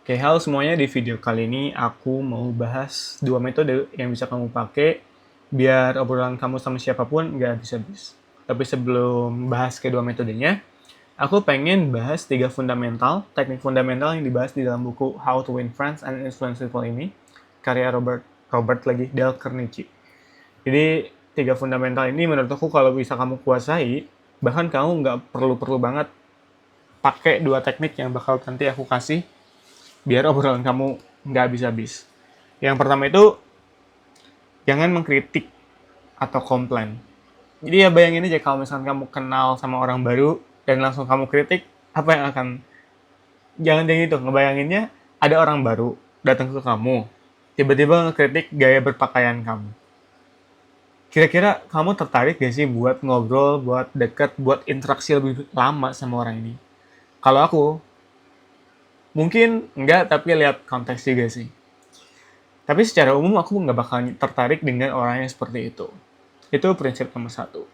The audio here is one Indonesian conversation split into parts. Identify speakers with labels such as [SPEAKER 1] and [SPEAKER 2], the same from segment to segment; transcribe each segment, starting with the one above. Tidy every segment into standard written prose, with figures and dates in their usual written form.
[SPEAKER 1] Oke, halo semuanya. Di video kali ini aku mau bahas dua metode yang bisa kamu pakai biar obrolan kamu sama siapapun nggak habis-habis. Tapi sebelum bahas kedua metodenya, aku pengen bahas teknik fundamental yang dibahas di dalam buku How to Win Friends and Influence People ini, karya Robert lagi Dale Carnegie. Jadi tiga fundamental ini menurut aku kalau bisa kamu kuasai, bahkan kamu nggak perlu-perlu banget pakai dua teknik yang bakal nanti aku kasih biar obrolan kamu nggak habis-habis. Yang pertama itu, jangan mengkritik atau komplain. Jadi ya bayangin aja kalau misalkan kamu kenal sama orang baru dan langsung kamu kritik, apa yang akan... Jangan yang itu, ngebayanginnya ada orang baru datang ke kamu, tiba-tiba ngekritik gaya berpakaian kamu. Kira-kira kamu tertarik gak sih buat ngobrol, buat deket, buat interaksi lebih lama sama orang ini? Kalau aku, mungkin enggak, tapi lihat konteks juga sih. Tapi secara umum aku nggak bakal tertarik dengan orang yang seperti itu. Itu prinsip nomor satu.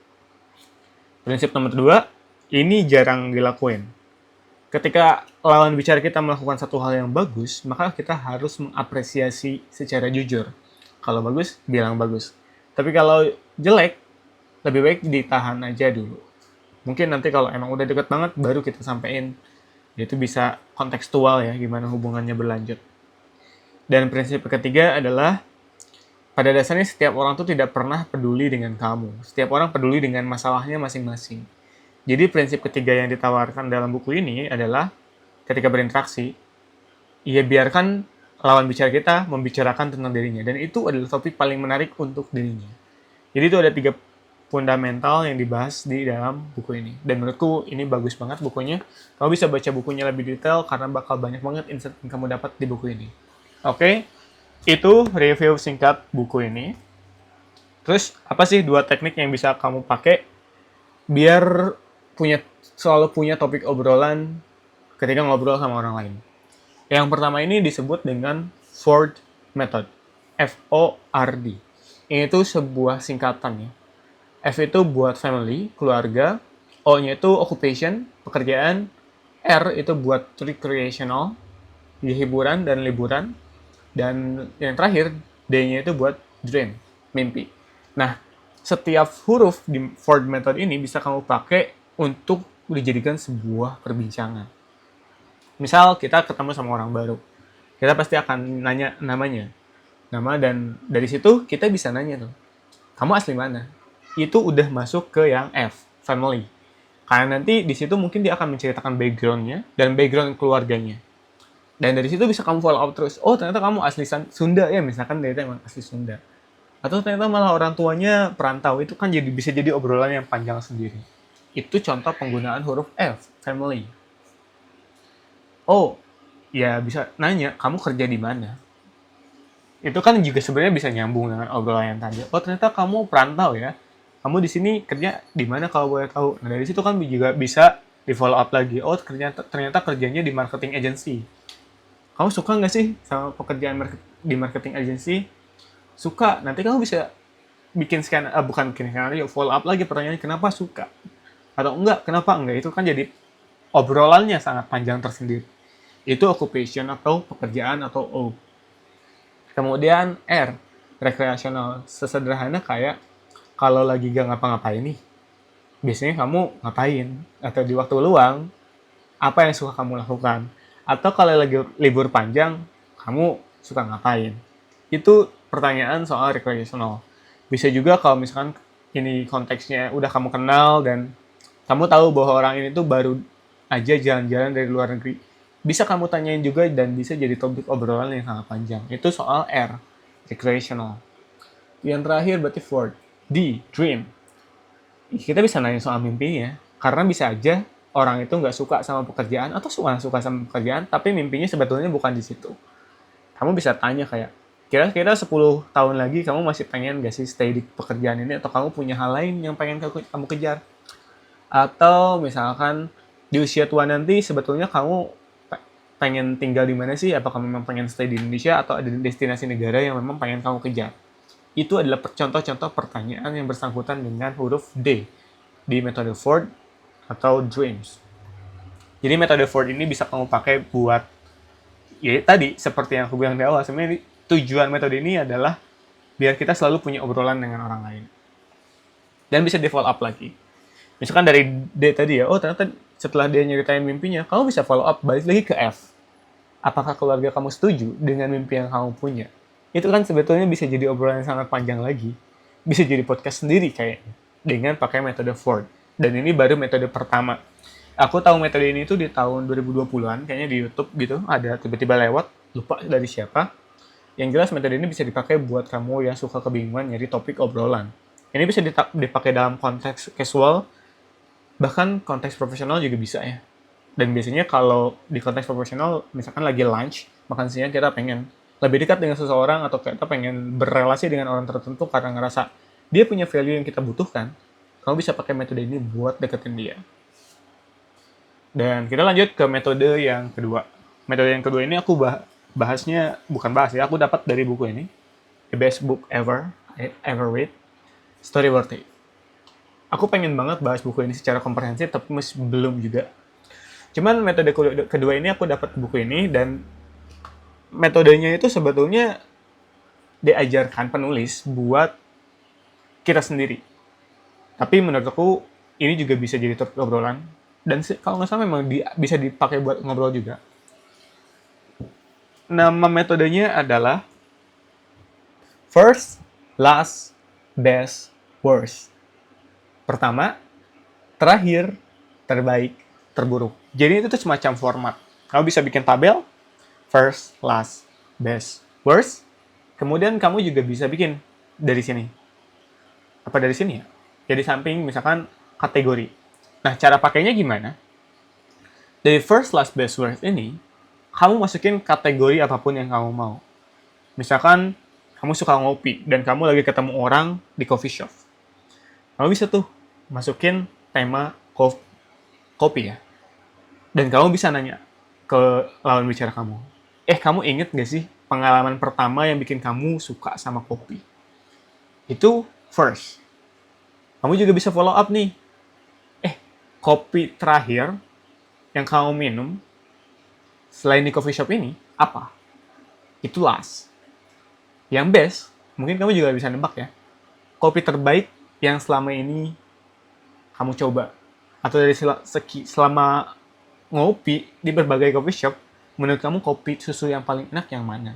[SPEAKER 1] Prinsip nomor dua, ini jarang dilakuin. Ketika lawan bicara kita melakukan satu hal yang bagus, maka kita harus mengapresiasi secara jujur. Kalau bagus, bilang bagus. Tapi kalau jelek, lebih baik ditahan aja dulu. Mungkin nanti kalau emang udah deket banget, baru kita sampein. Itu bisa kontekstual ya, gimana hubungannya berlanjut. Dan prinsip ketiga adalah, pada dasarnya setiap orang tuh tidak pernah peduli dengan kamu. Setiap orang peduli dengan masalahnya masing-masing. Jadi prinsip ketiga yang ditawarkan dalam buku ini adalah ketika berinteraksi, ya biarkan lawan bicara kita membicarakan tentang dirinya. Dan itu adalah topik paling menarik untuk dirinya. Jadi itu ada tiga fundamental yang dibahas di dalam buku ini. Dan menurutku ini bagus banget bukunya. Kamu bisa baca bukunya lebih detail karena bakal banyak banget insight yang kamu dapat di buku ini. Oke, itu review singkat buku ini. Terus, apa sih dua teknik yang bisa kamu pakai biar selalu punya topik obrolan ketika ngobrol sama orang lain? Yang pertama ini disebut dengan Ford Method. F-O-R-D. Ini tuh sebuah singkatan ya. F itu buat family, keluarga. O-nya itu occupation, pekerjaan. R itu buat recreational, hiburan dan liburan. Dan yang terakhir, D-nya itu buat dream, mimpi. Nah, setiap huruf di Ford Method ini bisa kamu pakai untuk dijadikan sebuah perbincangan. Misal kita ketemu sama orang baru, kita pasti akan nanya namanya. Nama, dan dari situ kita bisa nanya tuh, kamu asli mana? Itu udah masuk ke yang F, family. Karena nanti di situ mungkin dia akan menceritakan background-nya dan background keluarganya. Dan dari situ bisa kamu follow up terus. Oh, ternyata kamu asli Sunda ya, misalkan dia emang asli Sunda. Atau ternyata malah orang tuanya perantau. Itu kan bisa jadi obrolan yang panjang sendiri. Itu contoh penggunaan huruf F, family. Oh, ya bisa nanya, kamu kerja di mana? Itu kan juga sebenarnya bisa nyambung dengan obrolan yang tadi. Oh, ternyata kamu perantau ya. Kamu di sini kerja di mana kalau boleh tahu? Nah, dari situ kan juga bisa di follow up lagi. Oh, ternyata kerjanya di marketing agency. Kamu suka nggak sih sama pekerjaan di marketing agency? Suka. Nanti kamu bisa bikin bukan bikin skenario, follow up lagi pertanyaannya kenapa suka. Atau enggak, kenapa enggak. Itu kan jadi obrolannya sangat panjang tersendiri. Itu occupation atau pekerjaan atau O. Kemudian R, recreational. Sesederhana kayak kalau lagi gak ngapa-ngapain nih, biasanya kamu ngapain? Atau di waktu luang, apa yang suka kamu lakukan? Atau kalau lagi libur panjang, kamu suka ngapain? Itu pertanyaan soal recreational. Bisa juga kalau misalkan ini konteksnya udah kamu kenal dan kamu tahu bahwa orang ini tuh baru aja jalan-jalan dari luar negeri. Bisa kamu tanyain juga dan bisa jadi topik obrolan yang sangat panjang. Itu soal R, recreational. Yang terakhir berarti Ford, D, dream. Kita bisa nanya soal mimpinya, karena bisa aja orang itu nggak suka sama pekerjaan atau suka sama pekerjaan, tapi mimpinya sebetulnya bukan di situ. Kamu bisa tanya kayak, kira-kira 10 tahun lagi kamu masih pengen gak sih stay di pekerjaan ini, atau kamu punya hal lain yang pengen kamu kejar? Atau misalkan di usia tua nanti sebetulnya kamu pengen tinggal di mana sih? Apakah memang pengen stay di Indonesia atau ada destinasi negara yang memang pengen kamu kejar? Itu adalah contoh-contoh pertanyaan yang bersangkutan dengan huruf D di metode Ford atau Dreams. Jadi metode Ford ini bisa kamu pakai buat Ya tadi, seperti yang aku bilang di awal, sebenarnya tujuan metode ini adalah biar kita selalu punya obrolan dengan orang lain. Dan bisa di follow up lagi. Misalkan dari D tadi ya, oh ternyata setelah dia nyeritain mimpinya, kamu bisa follow up balik lagi ke F. Apakah keluarga kamu setuju dengan mimpi yang kamu punya? Itu kan sebetulnya bisa jadi obrolan yang sangat panjang lagi. Bisa jadi podcast sendiri kayaknya. Dengan pakai metode Ford. Dan ini baru metode pertama. Aku tahu metode ini tuh di tahun 2020-an, kayaknya di YouTube gitu, ada tiba-tiba lewat, lupa dari siapa. Yang jelas metode ini bisa dipakai buat kamu yang suka kebingungan nyari topik obrolan. Ini bisa dipakai dalam konteks casual, bahkan konteks profesional juga bisa ya. Dan biasanya kalau di konteks profesional, misalkan lagi lunch, makan siang kita pengen lebih dekat dengan seseorang atau kita pengen berrelasi dengan orang tertentu karena ngerasa dia punya value yang kita butuhkan, kamu bisa pakai metode ini buat deketin dia. Dan kita lanjut ke metode yang kedua. Metode yang kedua ini aku bahasnya, bukan bahas ya, aku dapat dari buku ini. The Best Book Ever Read, Story Worth It. Aku pengen banget bahas buku ini secara komprehensif, tapi masih belum juga. Cuman metode kedua ini aku dapat buku ini, dan metodenya itu sebetulnya diajarkan penulis buat kita sendiri. Tapi menurut aku, ini juga bisa jadi topik obrolan. Dan kalau nggak salah memang bisa dipakai buat ngobrol juga. Nama metodenya adalah First, Last, Best, Worst. Pertama, terakhir, terbaik, terburuk. Jadi itu tuh semacam format. Kamu bisa bikin tabel, first, last, best, worst. Kemudian kamu juga bisa bikin dari sini. Apa dari sini ya? Jadi samping misalkan kategori. Nah, cara pakainya gimana? Dari first, last, best, worst ini, kamu masukin kategori apapun yang kamu mau. Misalkan kamu suka ngopi dan kamu lagi ketemu orang di coffee shop. Kamu bisa tuh masukin tema kopi ya. Dan kamu bisa nanya ke lawan bicara kamu. Kamu inget gak sih pengalaman pertama yang bikin kamu suka sama kopi? Itu first. Kamu juga bisa follow up nih. Kopi terakhir yang kamu minum selain di coffee shop ini, apa? Itu last. Yang best, mungkin kamu juga bisa nebak ya. Kopi terbaik yang selama ini kamu coba. Atau dari selama ngopi di berbagai coffee shop, menurut kamu kopi susu yang paling enak yang mana?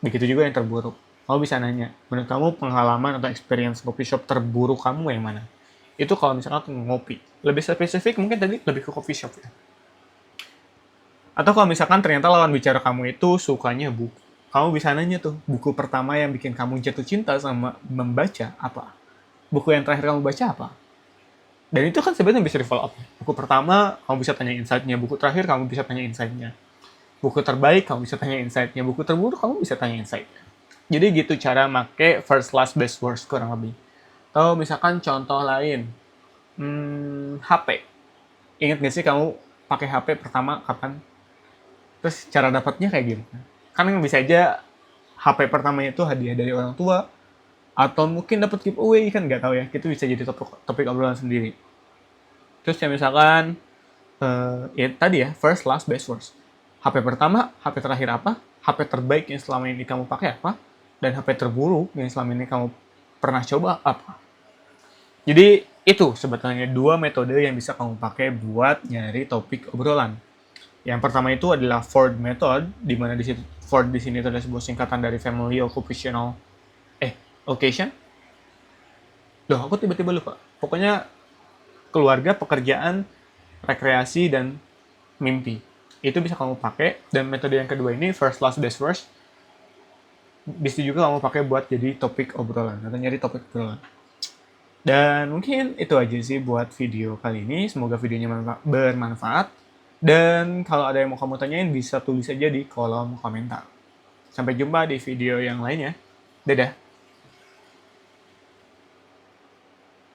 [SPEAKER 1] Begitu juga yang terburuk. Kamu bisa nanya, menurut kamu pengalaman atau experience coffee shop terburuk kamu yang mana? Itu kalau misalkan ngopi. Lebih spesifik mungkin tadi lebih ke coffee shop ya. Atau kalau misalkan ternyata lawan bicara kamu itu sukanya buku. Kamu bisa nanya tuh, buku pertama yang bikin kamu jatuh cinta sama membaca apa? Buku yang terakhir kamu baca apa? Dan itu kan sebenarnya bisa di-follow up. Buku pertama, kamu bisa tanya insight-nya. Buku terakhir, kamu bisa tanya insight-nya. Buku terbaik, kamu bisa tanya insight-nya. Buku terburuk, kamu bisa tanya insight-nya. Jadi gitu cara make first, last, best, worst kurang lebih. Atau misalkan contoh lain, HP. Ingat gak sih kamu pakai HP pertama kapan? Terus cara dapatnya kayak gimana? Kan bisa aja HP pertamanya itu hadiah dari orang tua, atau mungkin dapat giveaway, kan nggak tahu ya. Itu bisa jadi topik obrolan sendiri. Terus ya misalkan, ya tadi ya, first, last, best, worst. HP pertama, HP terakhir apa? HP terbaik yang selama ini kamu pakai apa? Dan HP terburuk yang selama ini kamu pernah coba apa? Jadi itu sebetulnya 2 metode yang bisa kamu pakai buat nyari topik obrolan. Yang pertama itu adalah Ford Method, di mana di situ Ford di sini itu adalah sebuah singkatan dari Family, Occupational, Occasion. Loh, aku tiba-tiba lupa. Pokoknya keluarga, pekerjaan, rekreasi, dan mimpi. Itu bisa kamu pakai. Dan metode yang kedua ini, First, Last, Best, Worst, bisa juga kamu pakai buat jadi topik obrolan, atau nyari topik obrolan. Dan mungkin itu aja sih buat video kali ini. Semoga videonya bermanfaat. Dan kalau ada yang mau kamu tanyain, bisa tulis aja di kolom komentar. Sampai jumpa di video yang lainnya. Dadah!